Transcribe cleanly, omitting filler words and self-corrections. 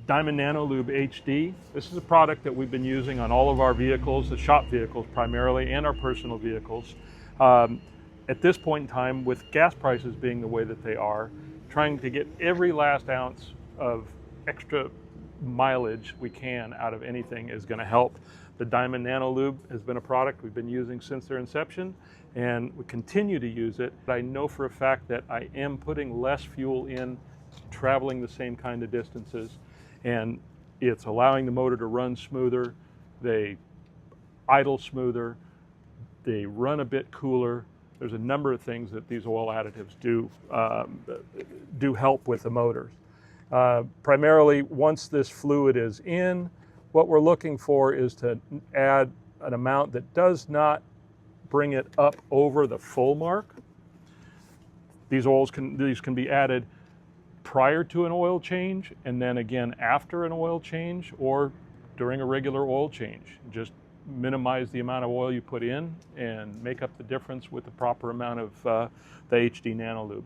Diamond Nano Lube HD. This is a product that we've been using on all of our vehicles, the shop vehicles primarily, and our personal vehicles. At this point in time, with gas prices being the way that they are, trying to get every last ounce of extra mileage we can out of anything is going to help. The Diamond Nano Lube has been a product we've been using since their inception, and we continue to use it. I know for a fact that I am putting less fuel in, traveling the same kind of distances, and it's allowing the motor to run smoother, they idle smoother, they run a bit cooler. There's a number of things that these oil additives do help with the motors. Primarily, once this fluid is in, what we're looking for is to add an amount that does not bring it up over the full mark. These can be added prior to an oil change, and then again after an oil change, or during a regular oil change. Just minimize the amount of oil you put in and make up the difference with the proper amount of the HD Nano Lube.